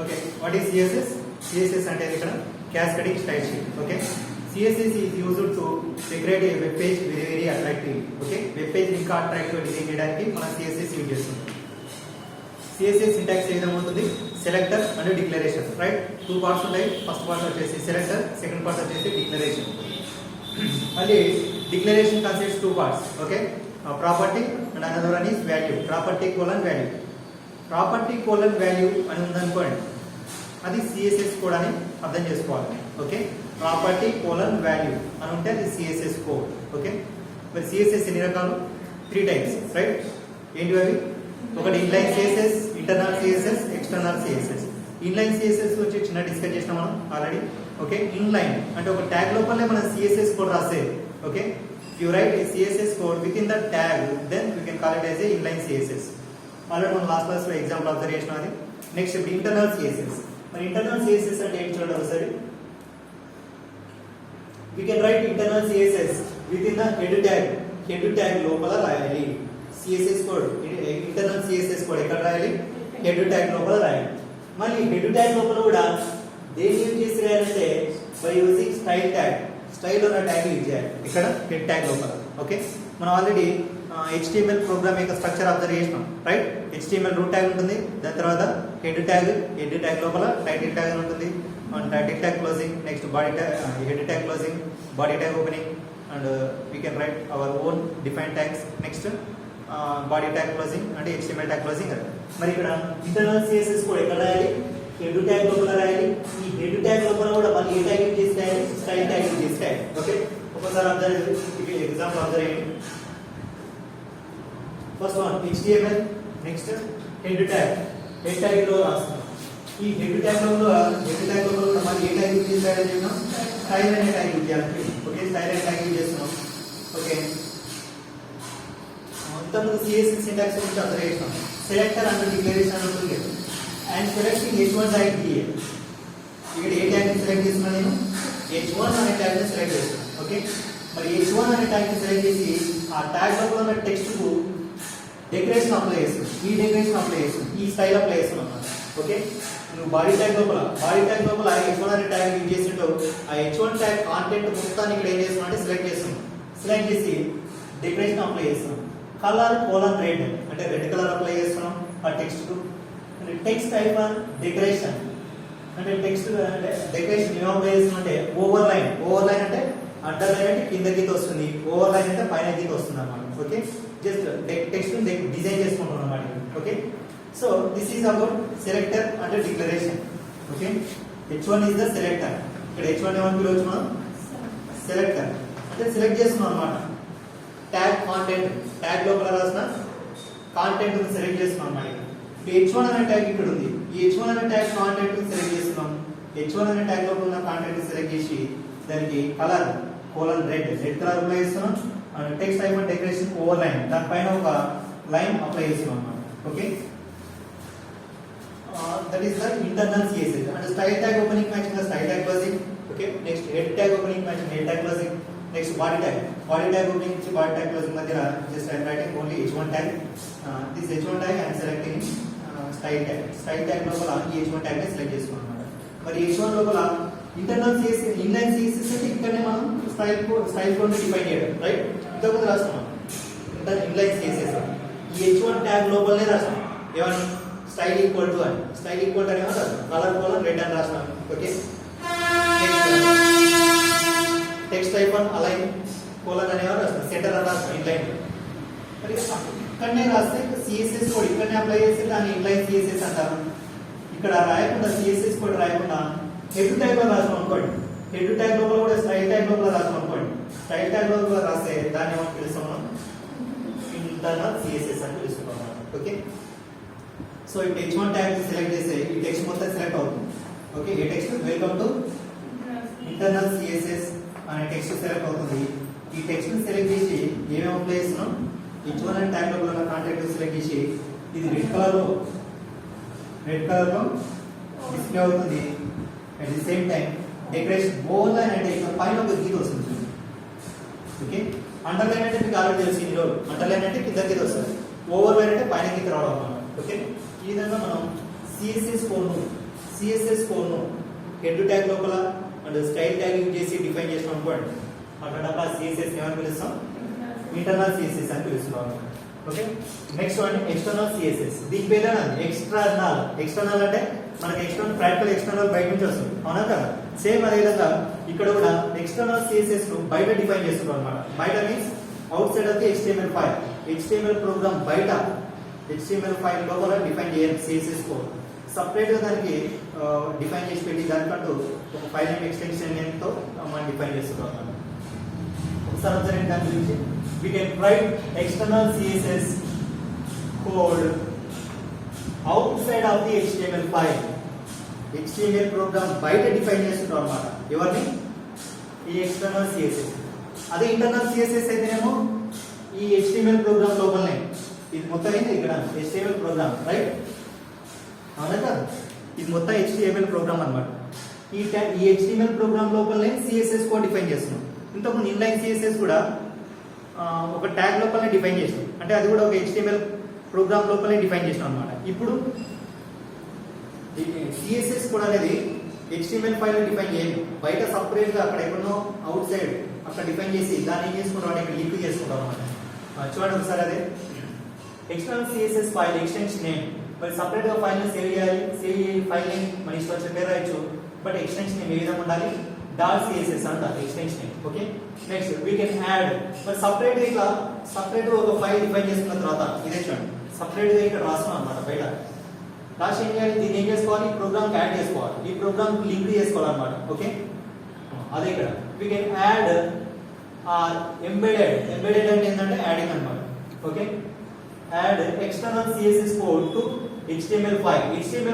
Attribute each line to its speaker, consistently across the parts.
Speaker 1: Okay, what is CSS? CSS అంటే ఇక్కడ cascading style sheet. Okay, CSS is used to decorate a web page very attractive. Okay, web page ఇంకా attractive design చేయడానికి మనం CSS use చేస్తున్నాం. CSS syntax ఏ విధంగా ఉంటుంది? Selector and declaration, right? Two parts ఉంటాయి. First part వచ్చేసి selector, second part వచ్చేసి declaration. మళ్ళీ declaration consists two parts. Okay, property and another one is value. Property colon value. Property colon value అని ఉందనుకోండి, అది CSS code అని అర్థం చేసుకోవాలి. ఓకే, ప్రాపర్టీ కోలన్ వాల్యూ అని ఉంటే అది CSS కోడ్. ఓకే, మరి CSS ఎన్ని రకాలు? 3 టైప్స్, రైట్? ఏంటి అవి? ఒకటి inline CSS, internal CSS, external CSS. Inline CSS వచ్చి చిన్న డిస్కస్ చేసినాం మనం ఆల్రెడీ. ఓకే, ఇన్లైన్ అంటే ఒక ట్యాగ్ లోపలనే మనం CSS కోడ్ రాసేది. Okay, you write a CSS code within the tag, then you can call it as a inline CSS. Already మనం లాస్ట్ క్లాస్ లో ఎగ్జాంపుల్ అబ్జర్వ్ చేసినాం అది. నెక్స్ట్ ఇప్పుడు ఇంటర్నల్ CSS. మరి ఇంటర్నల్ CSS అంటే ఏంటి చూడండి ఒకసారి. we can write internal CSS within the head tag లోపల రాయాలి. CSS code internal CSS code ఎక్కడ రాయాలి? హెడ్ ట్యాగ్ లోపల రాయాలి. మళ్ళీ హెడ్ ట్యాగ్ లోపల కూడా దేని యూజ్ చేసి రాయాలంటే by using style tag. Style ఉన్న ట్యాగ్ యూజ్ చేయాలి ఇక్కడ హెడ్ ట్యాగ్ లోపల. ఓకే, మనం ఆల్రెడీ HTML ప్రోగ్రామ్ యొక్క స్ట్రక్చర్ అబ్జర్వ్ చేసినాం, రైట్? HTML రూట్ ట్యాగ్ ఉంటుంది, దాని తర్వాత హెడ్ ట్యాగ్ లోపల టైటిల్ ట్యాగ్ అని ఉంటుంది, title tag closing, next body tag, head tag closing, body tag opening, and we can write our own define tags. Next body tag closing అంటే HTML tag closing అది. మరి ఇక్కడ internal CSS కూడా ఎక్కడ రాయాలి? Head tag లోపల రాయాలి. ఈ హెడ్ ట్యాగ్ లోపల కూడా మళ్ళీ ఏ ట్యాగ్ యూజ్ చేసి రాయాలి? స్టైల్ ట్యాగ్ యూజ్ చేసి రాయాలి. ఓకే, ఒకసారి అబ్జర్వ్, ఎగ్జాంపుల్ అబ్జర్వ్ చేయండి. First one HTML, next head tag లో రాస్తాం. ఈ హెడ్ ట్యాగ్ లోపల మళ్ళీ ఏ ట్యాగ్ యూజ్ చేసి రాయాలి చెప్తాం? స్టైల్ అనే ట్యాగ్ యూజ్ చేయాలి. ఓకే, స్టైల్ అనే ట్యాగ్ యూజ్ చేస్తున్నాం. ఓకే, మొత్తం CSS సింటాక్స్ గురించి అర్థం చేస్తాం. సెలెక్టర్ అండ్ డిక్లరేషన్ ఉంటుంది. అండ్ సెలెక్టింగ్ H1 ట్యాగ్ దియే. ఇక్కడ ఏ ట్యాగ్ ని సెలెక్ట్ చేస్తున్నాను నేను? H1 అనే ట్యాగ్ ని సెలెక్ట్ చేస్తాను. ఓకే, మరి H1 అనే ట్యాగ్ ని సెలెక్ట్ చేసి ఆ ట్యాగ్ లోపల ఉన్న టెక్స్ట్ కు డెకరేషన్ అప్లై చేస్తాను. ఈ డెకరేషన్ అప్లై చేస్తాను, ఈ స్టైల్ అప్లై చేస్తాను అన్నమాట. ఓకే, నువ్వు బాడీ ట్యాగ్ లోపల H1 అనే ట్యాగ్ యూజ్ చేసినట్టు ఆ H1 ట్యాగ్ కాంటెంట్ మొత్తాన్ని ఇక్కడ ఏం చేస్తున్నాం అంటే సెలెక్ట్ చేస్తున్నాం. సెలెక్ట్ చేసి డెకరేషన్ అప్లై చేస్తున్నాం. కలర్ కోలన్ రెడ్ అంటే రెడ్ కలర్ అప్లై చేస్తున్నాం ఆ టెక్స్ట్ కు. టెక్స్ట్ టైప్ డెకరేషన్ అంటే టెక్స్ట్ అంటే డెకరేషన్ ఏం అప్లై చేస్తున్నాం అంటే ఓవర్ లైన్ అంటే అండర్ లైన్ అంటే కింద గీత వస్తుంది, ఓవర్ లైన్ అంటే పైన గీత వస్తుంది అన్నమాట. ఓకే, జస్ట్ టెక్స్ట్ డిజైన్ చేసుకుంటున్నాం అన్నమాట. Okay, so this is about selector అంటే declaration. Okay, H1 is the selector. ఇక్కడ H1 ఏమని పిలవచ్చు మనం? సెలెక్టర్ అంటే సెలెక్ట్ చేస్తున్నాం అన్నమాట. ట్యాగ్ కాంటెంట్, ట్యాగ్ లోపల రాసిన కాంటెంట్ ని సెలెక్ట్ చేస్తున్నాం అన్నమాట. H1 అనే ట్యాగ్ ఇక్కడ ఉంది. ఈ H1 అనే ట్యాగ్ కాంటెంట్ ని సెలెక్ట్ చేస్తున్నాం. H1 అనే ట్యాగ్ లోపల ఉన్న కాంటెంట్ ని సెలెక్ట్ చేసి దానికి colour colon red colour apply చేస్తున్నాం. And text type and decoration over line, దానిపైన ఒక లైన్ అప్లై చేస్తున్నాం అన్నమాట. Okay, that is the internal CSS. And style tag opening matching style tag closing. Okay, next head tag opening matching head tag closing. Next body tag opening నుంచి body tag closing మధ్య just I writing only H1 tag. This H1 tag and selecting style tag లోపల ఈ H1 tag ని select చేసుకున్నాం అన్నమాట. మరి H1 లోపల internal CSS, inline CSS అంటే ఇక్కడనే మనం స్టైల్ కోడ్ ని డిఫైన్ చేయడం, రైట్? ఇంతకుముందు రాస్తాం ఇన్లైన్ CSS ఈ H1 ట్యాగ్ లోపలనే రాస్తాం. ఏమని? స్టైల్ ఈక్వల్ టు అని. స్టైల్ ఈక్వల్ టు అని ఏమో రాస్తాం, కలర్ కోలన్ రెడ్ అని రాస్తాం. Okay, text type one align colon అనేవారు రాస్తాం, సెంటర్ అని రాస్తాం ఇన్లైన్. మరి ఇక్కడనే రాస్తే CSS కోడ్ ఇక్కడనే అప్లై చేస్తే దాన్ని ఇన్లైన్ CSS అంటారు. ఇక్కడ రాయకుండా CSS కోడ్ రాయకుండా హెడ్ ట్యాగ్ లో రాస్తాం అనుకోండి. హెడ్ ట్యాగ్ లోపల కూడా స్టైల్ ట్యాగ్ లోపల రాస్తాం అనుకోండి. స్టైల్ ట్యాగ్ లోపల రాస్తే దాన్ని ఏమని పిలుస్తాం మనం? ఇంటర్నల్ CSS అని పిలుస్తున్నాం. ఓకే, సో ఇప్పుడు H1 ట్యాగ్ సెలెక్ట్ చేస్తే ఈ టెక్స్ట్ మొత్తం సెలెక్ట్ అవుతుంది. ఓకే, ఈ text welcome to internal CSS అనే టెక్స్ట్ సెలెక్ట్ అవుతుంది. ఈ టెక్స్ట్ ని సెలెక్ట్ చేసి ఏమేమి అప్లై చేస్తున్నాం? H1 అనే ట్యాగ్ లోపల ఉన్న కాంటాక్ట్ సెలెక్ట్ చేసి ఇది రెడ్ కలర్ లో డిస్ప్లే అవుతుంది. At the same time decoration over line అంటే ఇక్కడ పైన ఒక గీత వస్తుంది. ఓకే, అండర్ లైన్ అంటే మీకు ఆల్రెడీ తెలిసి ఇందులో అండర్ లైన్ అంటే కింద గీత వస్తుంది, ఓవర్ లైన్ అంటే పైన గీత రావడం అన్నమాట. ఓకే ఈ విధంగా మనం సిఎస్ఎస్ కోడ్ ను హెడ్ ట్యాగ్ లోపల అండ్ స్టైల్ ట్యాగ్ యూజ్ చేసి డిఫైన్ చేసాం అనుకోండి అక్కడ సిఎస్ఎస్ ఏమని పిలుస్తాం ఇంటర్నల్ సిఎస్ఎస్ అని పిలుస్తున్నాం okay next one external CSS దీని పేరు ఎక్స్టర్నల్ అంటే మనకి ఎక్స్టర్నల్ ప్రాక్టికల్ ఎక్స్టర్నల్ బయట నుంచి వస్తుంది అవునా కదా సేమ్ అదే విధంగా ఇక్కడ కూడా ఎక్స్టర్నల్ సిఎస్ఎస్ ను బయట డిఫైన్ చేస్తున్నాం అన్నమాట బయట means outside of the HTML file HTML program బయట HTML ఫైల్ లోపల డిఫైన్ చేయాలి సిఎస్ఎస్ కోడ్ సపరేట్ గా దానికి డిఫైన్ చేసి పెట్టి దానికంటూ ఒక ఫైల్ నేమ్ ఎక్స్టెన్షన్ నేమ్ తో మనం డిఫైన్ చేస్తున్నాం అన్నమాట ఒకసారి observe దాని గురించి we can write external CSS code outside of the HTML file HTML program బయట డిఫైన్ చేస్తున్నాం అన్నమాట ఎవరిని ఈ ఎక్స్టర్నల్ CSS అదే ఇంటర్నల్ CSS అయితేనేమో ఈ HTML ప్రోగ్రామ్ లోపలనే ఇది మొత్తం ఏంటి ఇక్కడ HTML ప్రోగ్రామ్ రైట్ అవునా కదా ఇది మొత్తం HTML ప్రోగ్రామ్ అన్నమాట ఈ HTML ప్రోగ్రామ్ లోపలనే CSS కోడ్ డిఫైన్ చేస్తున్నాం ఇంతకుముందు ఇన్లైన్ CSS కూడా ఒక ట్యాగ్ లోపలనే డిఫైన్ చేసాం అంటే అది కూడా ఒక HTML ప్రోగ్రామ్ లోపలనే డిఫైన్ చేసాం అన్నమాట ఇప్పుడు సిఎస్ఎస్ కూడా అనేది HTML ఫైల్ డిఫైన్ చేయండి బయట సపరేట్ గా అక్కడ ఎక్కడో అవుట్ సైడ్ అక్కడ డిఫైన్ చేసి దాన్ని ఏం చేసుకుంటాం అంటే ఇక్కడ లింక్ చేసుకుంటాం అన్నమాట చూడండి ఒకసారి అదే external CSS file extension name మరి సపరేట్ గా ఫైల్ ని సేవ్ చేయాలి ఫైల్ నేమ్ మన ఇష్టం వచ్చిన పేరు రాయొచ్చు బట్ ఎక్స్టెన్షన్ నేమ్ ఏ విధంగా ఉండాలి .css అంట extension name okay next we can add మరి సపరేట్ గా ఇట్లా సపరేట్ గా ఒక ఫైల్ డిఫైన్ చేసుకున్న తర్వాత ఇదే చూడండి సపరేట్ గా ఇక్కడ రాస్తున్నాం అన్నమాట బయట రాసి ఏం చేయాలి దీన్ని ఏం చేసుకోవాలి ఈ ప్రోగ్రామ్ యాడ్ చేసుకోవాలి ఈ ప్రోగ్రామ్ లింక్ చేసుకోవాలన్నమాట ఓకే అదే ఇక్కడ వీ కెన్ యాడ్ ఎంబెడెడ్ అంటే ఏంటంటే యాడింగ్ అన్నమాట okay add external CSS code to HTML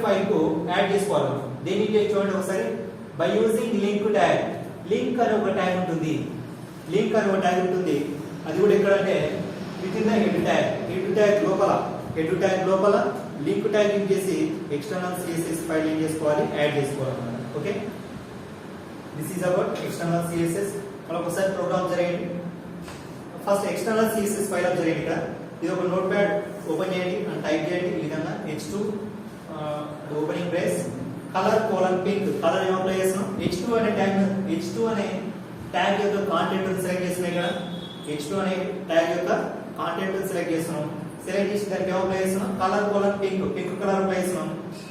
Speaker 1: file కు యాడ్ చేసుకోవాలి దేనికి చూడండి ఒకసారి by using link tag link అనే ఒక ట్యాగ్ ఉంటుంది అది కూడా ఎక్కడ అంటే with in the head tag లోపల లింక్ ట్యాగ్ యూజ్ చేసి ఎక్స్టర్నల్ సిఎస్ఎస్ ఫైల్ ఏం చేసుకోవాలి యాడ్ చేసుకోవాలి okay this is about external CSS మనం ఒకసారి ప్రోగ్రామ్ జరిగింది first external CSS file of జరిగింది ఇక్కడ ఇది ఒక నోట్ ప్యాడ్ ఓపెన్ చేయండి అండ్ టైప్ చేయండి ఈ విధంగా h2 opening brace colour colon pink colour ఏం అప్లై చేస్తున్నాం h2 అనే ట్యాగ్ యొక్క కాంటెంట్ సెలెక్ట్ చేస్తున్నాం ఇక్కడ h2 అనే ట్యాగ్ యొక్క కాంటెంట్ సెలెక్ట్ చేస్తున్నాం సెలెక్ట్ చేసి దానికి ఏం అప్లై చేస్తున్నాం colour colon pink colour apply చేస్తున్నాం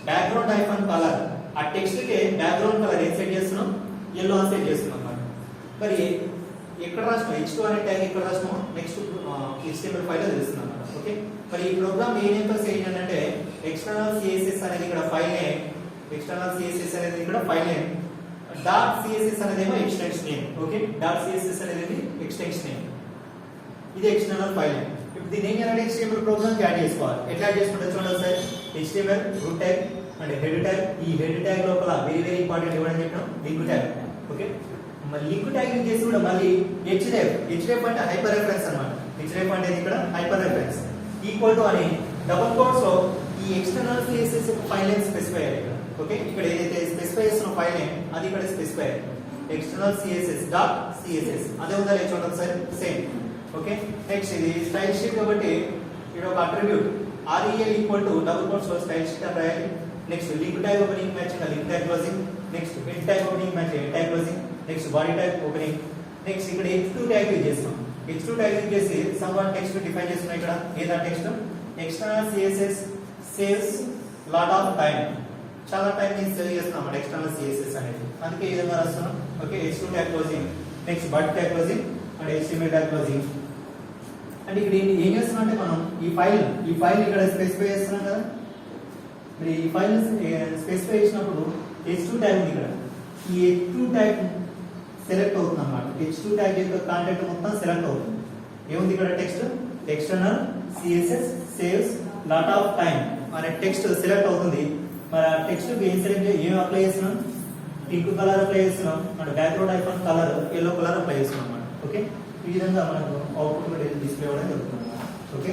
Speaker 1: బ్యాక్గ్రౌండ్ ఐకాన్ కలర్ ఆ టెక్స్ట్ కి బ్యాక్గ్రౌండ్ కలర్ ఏం సెట్ చేస్తున్నాం yellow అని సెట్ చేస్తున్నాం అన్నమాట మరి ఎక్కడ రాసినాం h2 అనే ట్యాగ్ ఎక్కడ రాసినాం నెక్స్ట్ HTML ఫైల్ లో తెలుస్తుంది అన్నమాట ఓకే మరి ఈ ప్రోగ్రామ్ ఏ నేమ్ తో సేవ్ చేయాలంటే ఎక్స్టర్నల్ CSS అనేది ఇక్కడ ఫైల్ నేమ్ .css అనేది ఏమో ఎక్స్టెన్షన్ నేమ్ ఓకే .css అనేది ఎక్స్టెన్షన్ నేమ్ ఇది ఎక్స్టర్నల్ ఫైల్ నేమ్ ఇప్పుడు దీన్ని ఏం చేయాలంటే HTML ప్రోగ్రామ్ కి యాడ్ చేసుకోవాలి ఎట్లా యాడ్ చేసుకుంటే చూడండి sir HTML root tag and head tag ఈ హెడ్ ట్యాగ్ లోపల వెరీ ఇంపార్టెంట్ ఇవ్వడం చెప్పాం లింక్ ట్యాగ్ ఓకే మరి లింక్ ట్యాగ్ యూజ్ చేసి కూడా మళ్ళీ href అంటే హైపర్ రెఫరెన్స్ అన్నమాట href అంటే ఇక్కడ హైపర్ రెఫరెన్స్ ఈక్వల్ టు అని డబుల్ కోట్స్ లో ఈ external CSS file name specify అయ్యాలి ఇక్కడ ఓకే ఇక్కడ ఏదైతే స్పెసిఫై చేస్తున్న ఫైల్ నేమ్ అది ఇక్కడ స్పెసిఫై ఎక్స్టర్నల్ CSS అదే ఉందా లేదు చూడండి ఒకసారి సేమ్ ఓకే నెక్స్ట్ ఇది స్టైల్ షీట్ కాబట్టి ఇక్కడ ఒక attribute rel equal to double quotes లో స్టైల్ షీట్ అని రాయాలి next link tag opening match link tag closing next head tag opening match head tag closing next body tag opening next ఇక్కడ h2 tag use చేస్తాం h2 tag use చేసి someone text define చేస్తున్నాం ఇక్కడ ఏదా text external CSS saves lot of time చాలా time ని save చేస్తున్నాం external CSS అనేది అందుకే ఈ విధంగా రాస్తున్నాం okay h2 tag closing next body tag closing and HTML tag closing అంటే ఇక్కడ ఏం చేస్తున్నాం అంటే మనం ఈ ఫైల్ ఇక్కడ స్పెసిఫై చేస్తున్నాం కదా మరి ఈ ఫైల్ స్పెసిఫై చేసినప్పుడు h2 ట్యాగ్ ఉంది ఇక్కడ ఈ h2 ట్యాగ్ సెలెక్ట్ అవుతుంది అన్నమాట h2 ట్యాగ్ యొక్క కాంటెంట్ మొత్తం సెలెక్ట్ అవుతుంది ఏముంది ఇక్కడ text external CSS saves lot of time అనే టెక్స్ట్ సెలెక్ట్ అవుతుంది మరి ఆ టెక్స్ట్ ఏం అప్లై చేస్తున్నాం పింక్ కలర్ అప్లై చేస్తున్నాం మన background icon colour yellow colour apply చేస్తున్నాం అన్నమాట ఓకే ఈ విధంగా మనకు అవుట్పుట్ డిస్ప్లే అవ్వడం జరుగుతుంది ఓకే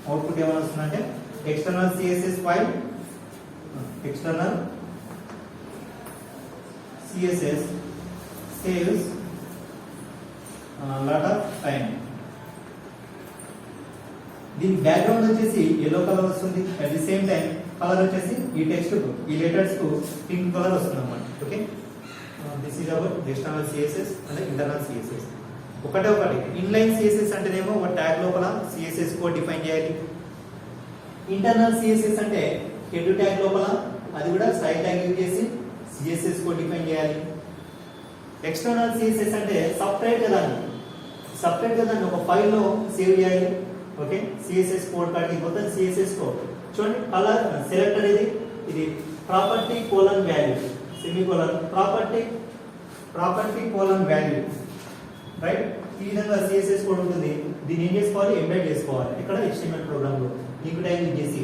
Speaker 1: అవుట్పుట్ ఏమైనా వస్తుందంటే external CSS file external CSS saves lot of time దీని బ్యాక్గ్రౌండ్ వచ్చేసి ఎల్లో కలర్ వస్తుంది, at the same time colour వచ్చేసి ఈ టెక్స్ట్ ఈ లెటర్స్ కు పింక్ కలర్ వస్తుంది అన్నమాట. Okay, this is our external CSS and internal CSS. ఒకటి ఇన్లైన్ సిఎస్ఎస్ అంటేనేమో ఒక ట్యాగ్ లోపల సిఎస్ఎస్ కోడ్ డిఫైన్ చేయాలి. ఇంటర్నల్ సిఎస్ఎస్ అంటే హెడ్ ట్యాగ్ లోపల అది కూడా స్టైల్ ట్యాగ్ యూజ్ చేసి సిఎస్ఎస్ కోడ్ డిఫైన్ చేయాలి. ఎక్స్టర్నల్ సిఎస్ఎస్ అంటే సపరేట్ గా దాన్ని ఒక ఫైల్ లో సేవ్ చేయాలి. ఓకే, సిఎస్ఎస్ కోడ్ కాడికి మొత్తం సిఎస్ఎస్ కోడ్ చూడండి. కలర్ సెలెక్టర్ ఇది property colon value semicolon property colon value, right. ఈ విధంగా సిఎస్ఎస్ కోడ్ ఉంటుంది. దీన్ని ఏం చేసుకోవాలి, ఎంబెడ్ చేసుకోవాలి. ఇక్కడ HTML ప్రోగ్రామ్ లో లింక్ ట్యాగ్ యూజ్ చేసి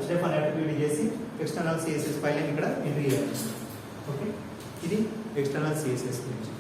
Speaker 1: href అనే అట్రిబ్యూట్ చేసి ఎక్స్టర్నల్ సిఎస్ఎస్ ఫైల్ ఇక్కడ ఎంట్రీ చేయాలి. ఓకే, ఇది ఎక్స్టర్నల్ సిఎస్ఎస్ గురించి.